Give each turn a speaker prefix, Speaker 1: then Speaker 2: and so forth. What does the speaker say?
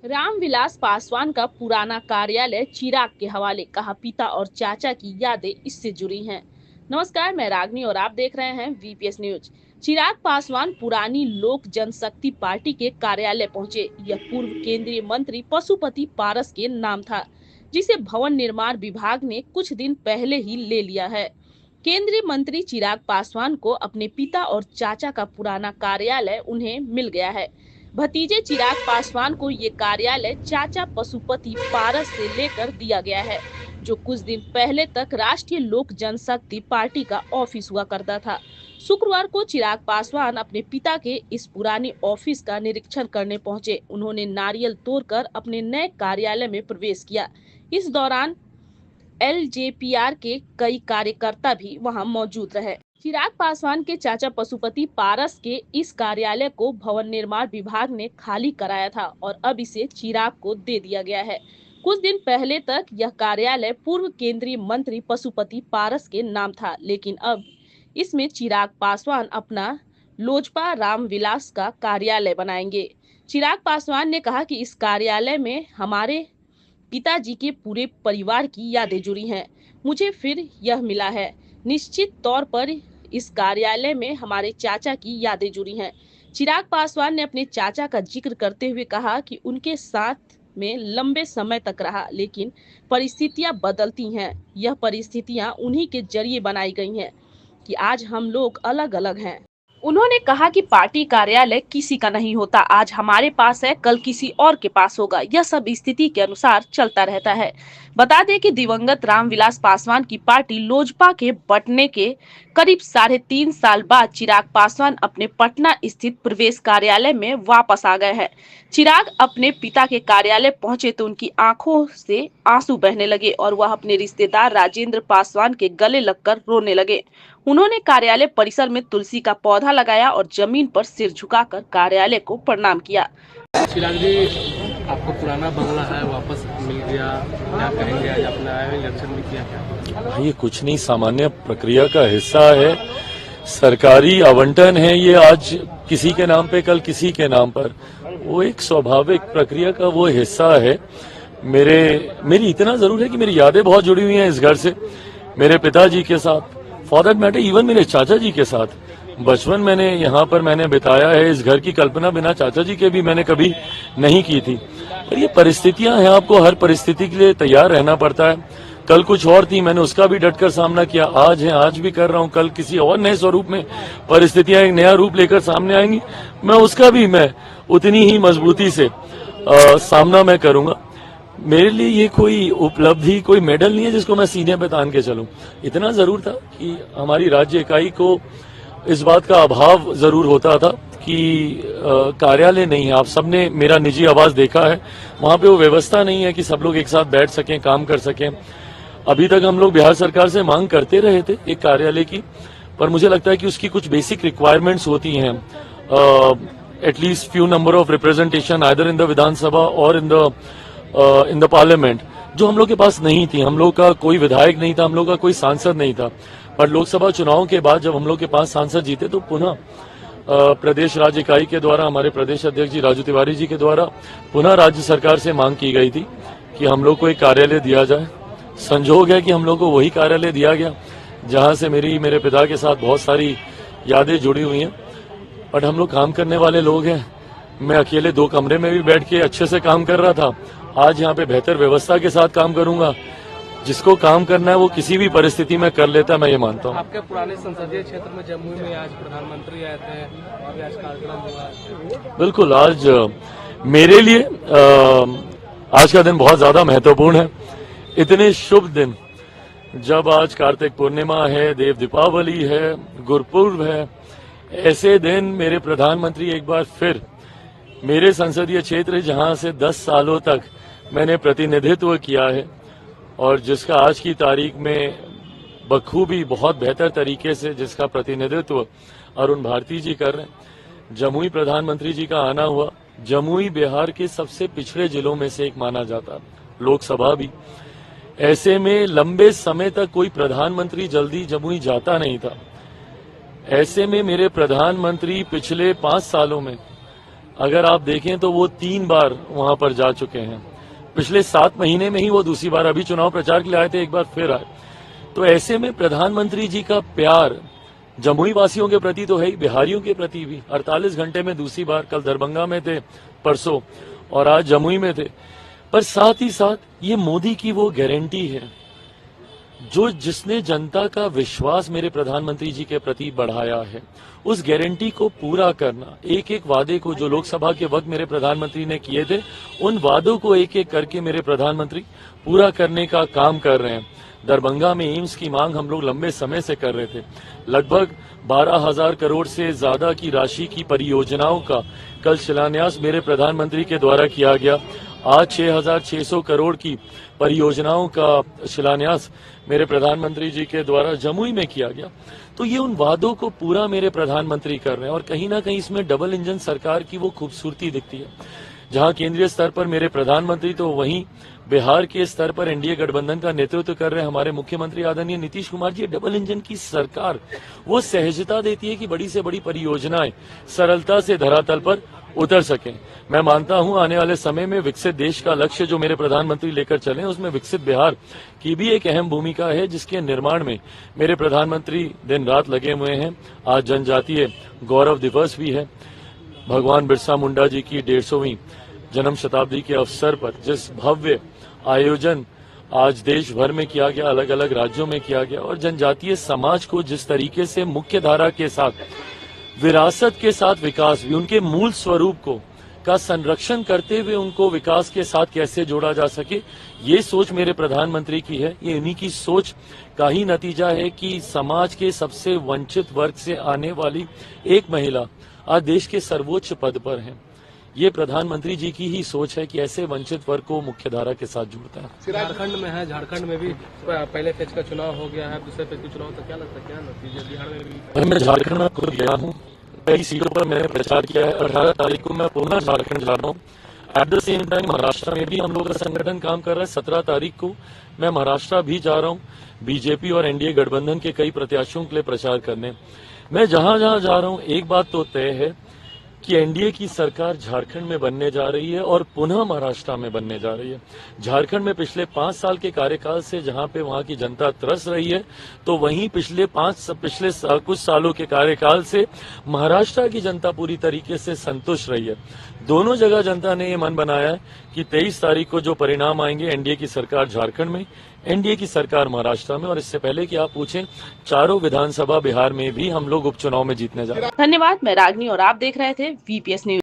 Speaker 1: रामविलास पासवान का पुराना कार्यालय चिराग के हवाले, कहा पिता और चाचा की यादें इससे जुड़ी हैं। नमस्कार, मैं रागनी और आप देख रहे हैं वीपीएस न्यूज। चिराग पासवान पुरानी लोक जनशक्ति पार्टी के कार्यालय पहुंचे। यह पूर्व केंद्रीय मंत्री पशुपति पारस के नाम था, जिसे भवन निर्माण विभाग ने कुछ दिन पहले ही ले लिया है। केंद्रीय मंत्री चिराग पासवान को अपने पिता और चाचा का पुराना कार्यालय उन्हें मिल गया है। भतीजे चिराग पासवान को ये कार्यालय चाचा पशुपति पारस से लेकर दिया गया है, जो कुछ दिन पहले तक राष्ट्रीय लोक जनशक्ति पार्टी का ऑफिस हुआ करता था। शुक्रवार को चिराग पासवान अपने पिता के इस पुराने ऑफिस का निरीक्षण करने पहुंचे। उन्होंने नारियल तोड़कर अपने नए कार्यालय में प्रवेश किया। इस दौरान एलजेपीआर के कई कार्यकर्ता भी वहां मौजूद रहे। चिराग पासवान के चाचा पशुपति पारस के इस कार्यालय को भवन निर्माण विभाग ने खाली कराया था और अब इसे चिराग को दे दिया गया है। कुछ दिन पहले तक यह कार्यालय पूर्व केंद्रीय मंत्री पशुपति पारस के नाम था, लेकिन अब इसमें चिराग पासवान अपना लोजपा रामविलास का कार्यालय बनाएंगे। चिराग पासवान ने कहा कि इस कार्यालय में हमारे पिताजी के पूरे परिवार की यादें जुड़ी हैं। मुझे फिर यह मिला है। निश्चित तौर पर इस कार्यालय में हमारे चाचा की यादें जुड़ी हैं। चिराग पासवान ने अपने चाचा का जिक्र करते हुए कहा कि उनके साथ में लंबे समय तक रहा, लेकिन परिस्थितियां बदलती हैं। यह परिस्थितियां उन्हीं के जरिए बनाई गई हैं कि आज हम लोग अलग अलग हैं। उन्होंने कहा कि पार्टी कार्यालय किसी का नहीं होता। आज हमारे पास है, कल किसी और के पास होगा। यह सब स्थिति के अनुसार चलता रहता है। बता दें कि दिवंगत रामविलास पासवान की पार्टी लोजपा के बंटने के करीब 3.5 साल बाद चिराग पासवान अपने पटना स्थित प्रदेश कार्यालय में वापस आ गए हैं। चिराग अपने पिता के कार्यालय पहुंचे तो उनकी आंखों से आंसू बहने लगे और वह अपने रिश्तेदार राजेंद्र पासवान के गले लगकर रोने लगे। उन्होंने कार्यालय परिसर में तुलसी का पौधा लगाया और जमीन पर सिर झुकाकर कार्यालय को प्रणाम किया।
Speaker 2: चिराग जी, आपको पुराना बंगला है वापस मिल गया, क्या कहेंगे? आज आपने आए इलेक्शन भी किया क्या?
Speaker 3: ये कुछ नहीं, सामान्य प्रक्रिया का हिस्सा है। सरकारी आवंटन है ये, आज किसी के नाम पे कल किसी के नाम पर। वो एक स्वाभाविक प्रक्रिया का वो हिस्सा है। मेरी इतना जरूर है कि मेरी यादें बहुत जुड़ी हुई हैं इस घर से, मेरे पिताजी के साथ, फॉर दैट मैटर इवन मेरे चाचा जी के साथ। बचपन मैंने यहाँ पर बिताया है। इस घर की कल्पना बिना चाचा जी के भी मैंने कभी नहीं की थी। और ये परिस्थितियां हैं, आपको हर परिस्थिति के लिए तैयार रहना पड़ता है। कल कुछ और थी, मैंने उसका भी डटकर सामना किया। आज है, आज भी कर रहा हूँ। कल किसी और नए स्वरूप में परिस्थितियां एक नया रूप लेकर सामने आएंगी, मैं उतनी ही मजबूती से सामना मैं करूंगा। मेरे लिए ये कोई उपलब्धि, कोई मेडल नहीं है जिसको मैं सीने पे तान के चलूं। इतना जरूर था कि हमारी राज्य इकाई को इस बात का अभाव जरूर होता था कि कार्यालय नहीं है। आप सबने मेरा निजी आवास देखा है, वहां पे वो व्यवस्था नहीं है कि सब लोग एक साथ बैठ सकें, काम कर सकें। अभी तक हम लोग बिहार सरकार से मांग करते रहे थे एक कार्यालय की, पर मुझे लगता है कि उसकी कुछ बेसिक रिक्वायरमेंट्स होती हैं। At least few number of representation either in the Vidhan Sabha or in the parliament, जो हम लोग के पास नहीं थी। हम लोग का कोई विधायक नहीं था, हम लोग का कोई सांसद नहीं था। पर लोकसभा चुनाव के बाद जब हम लोग के पास सांसद जीते तो पुनः प्रदेश राज्य इकाई के द्वारा, हमारे प्रदेश अध्यक्ष जी राजू तिवारी जी के द्वारा पुनः राज्य सरकार से मांग की गई थी कि हम लोग को एक कार्यालय दिया जाए। संजोग है कि हम लोग को वही कार्यालय दिया गया जहां से मेरे पिता के साथ बहुत सारी यादें जुड़ी हुई हैं। बट हम लोग काम करने वाले लोग हैं। मैं अकेले 2 कमरे में भी बैठ के अच्छे से काम कर रहा था। आज यहाँ पे बेहतर व्यवस्था के साथ काम करूंगा। जिसको काम करना है वो किसी भी परिस्थिति में कर लेता है, मैं ये मानता हूँ।
Speaker 2: आपके पुराने संसदीय क्षेत्र में जमुई में आज प्रधानमंत्री आए थे और आज कार्यक्रम हुआ।
Speaker 3: बिल्कुल, आज मेरे लिए आज का दिन बहुत ज्यादा महत्वपूर्ण है। इतने शुभ दिन, जब आज कार्तिक पूर्णिमा है, देव दीपावली है, गुरुपूर्व है, ऐसे दिन मेरे प्रधानमंत्री एक बार फिर मेरे संसदीय क्षेत्र, जहां से 10 सालों तक मैंने प्रतिनिधित्व किया है और जिसका आज की तारीख में बखूबी बहुत बेहतर तरीके से जिसका प्रतिनिधित्व अरुण भारती जी कर रहे हैं, जमुई प्रधानमंत्री जी का आना हुआ। जमुई बिहार के सबसे पिछड़े जिलों में से एक माना जाता, लोकसभा भी। ऐसे में लंबे समय तक कोई प्रधानमंत्री जल्दी जमुई जाता नहीं था। ऐसे में मेरे प्रधानमंत्री पिछले 5 सालों में अगर आप देखें तो वो 3 बार वहां पर जा चुके हैं। पिछले 7 महीने में ही वो दूसरी बार, अभी चुनाव प्रचार के लिए आए थे, एक बार फिर आए। तो ऐसे में प्रधानमंत्री जी का प्यार जमुई वासियों के प्रति तो है ही, बिहारियों के प्रति भी। 48 घंटे में दूसरी बार, कल दरभंगा में थे परसों और आज जमुई में थे। पर साथ ही साथ ये मोदी की वो गारंटी है जिसने जनता का विश्वास मेरे प्रधानमंत्री जी के प्रति बढ़ाया है, उस गारंटी को पूरा करना। एक एक वादे को जो लोकसभा के वक्त मेरे प्रधानमंत्री ने किए थे, उन वादों को एक एक करके मेरे प्रधानमंत्री पूरा करने का काम कर रहे हैं। दरभंगा में एम्स की मांग हम लोग लंबे समय से कर रहे थे। लगभग 12,000 करोड़ से ज्यादा की राशि की परियोजनाओं का कल शिलान्यास मेरे प्रधानमंत्री के द्वारा किया गया। आज 6,600 करोड़ की परियोजनाओं का शिलान्यास मेरे प्रधानमंत्री जी के द्वारा जमुई में किया गया। तो ये उन वादों को पूरा मेरे प्रधानमंत्री कर रहे हैं और कहीं ना कहीं इसमें डबल इंजन सरकार की वो खूबसूरती दिखती है। जहां केंद्रीय स्तर पर मेरे प्रधानमंत्री, तो वहीं बिहार के स्तर पर एनडीए गठबंधन का नेतृत्व कर रहे हमारे मुख्यमंत्री आदरणीय नीतीश कुमार जी। डबल इंजन की सरकार वो सहजता देती है कि बड़ी से बड़ी परियोजनाएं सरलता से धरातल पर उतर सकें। मैं मानता हूं आने वाले समय में विकसित देश का लक्ष्य जो मेरे प्रधानमंत्री लेकर चले, उसमें विकसित बिहार की भी एक अहम भूमिका है, जिसके निर्माण में मेरे प्रधानमंत्री दिन रात लगे हुए हैं। आज जनजातीय गौरव दिवस भी है। भगवान बिरसा मुंडा जी की 150वीं जन्म शताब्दी के अवसर पर जिस भव्य आयोजन आज देश भर में किया गया, अलग अलग राज्यों में किया गया, और जनजातीय समाज को जिस तरीके से मुख्य धारा के साथ, विरासत के साथ विकास भी, उनके मूल स्वरूप का संरक्षण करते हुए उनको विकास के साथ कैसे जोड़ा जा सके, ये सोच मेरे प्रधानमंत्री की है। ये इन्हीं की सोच का ही नतीजा है कि समाज के सबसे वंचित वर्ग से आने वाली एक महिला आज देश के सर्वोच्च पद पर है। ये प्रधानमंत्री जी की ही सोच है कि ऐसे वंचित वर्ग को मुख्यधारा के साथ जोड़ता है।
Speaker 2: झारखंड में है, झारखंड में भी पहले फेज का चुनाव हो गया है, दूसरे फेज का चुनाव, तो क्या लगता है क्या नतीजे बिहार में भी?
Speaker 3: मैं झारखंड में खुद गया हूँ, कई सीटों पर मैंने प्रचार किया है। 18 तारीख को मैं पुनः झारखंड जा रहा हूँ। At the same time Maharashtra में भी हम लोग का संगठन काम कर रहा है। 17 तारीख को मैं महाराष्ट्र भी जा रहा हूँ, बीजेपी और एनडीए गठबंधन के कई प्रत्याशियों के लिए प्रचार करने। मैं जहां जहां जा रहा हूं, एक बात तो तय है कि एनडीए की सरकार झारखंड में बनने जा रही है और पुनः महाराष्ट्र में बनने जा रही है। झारखंड में पिछले 5 साल के कार्यकाल से जहां पे वहां की जनता त्रस रही है, तो वहीं पिछले कुछ सालों के कार्यकाल से महाराष्ट्र की जनता पूरी तरीके से संतुष्ट रही है। दोनों जगह जनता ने ये मन बनाया है कि 23 तारीख को जो परिणाम आएंगे, एनडीए की सरकार झारखंड में, एनडीए की सरकार महाराष्ट्र में, और इससे पहले कि आप पूछें, चारों विधानसभा बिहार में भी हम लोग उपचुनाव में जीतने जा रहे हैं।
Speaker 1: धन्यवाद। मैं रागनी और आप देख रहे थे वीपीएस न्यूज।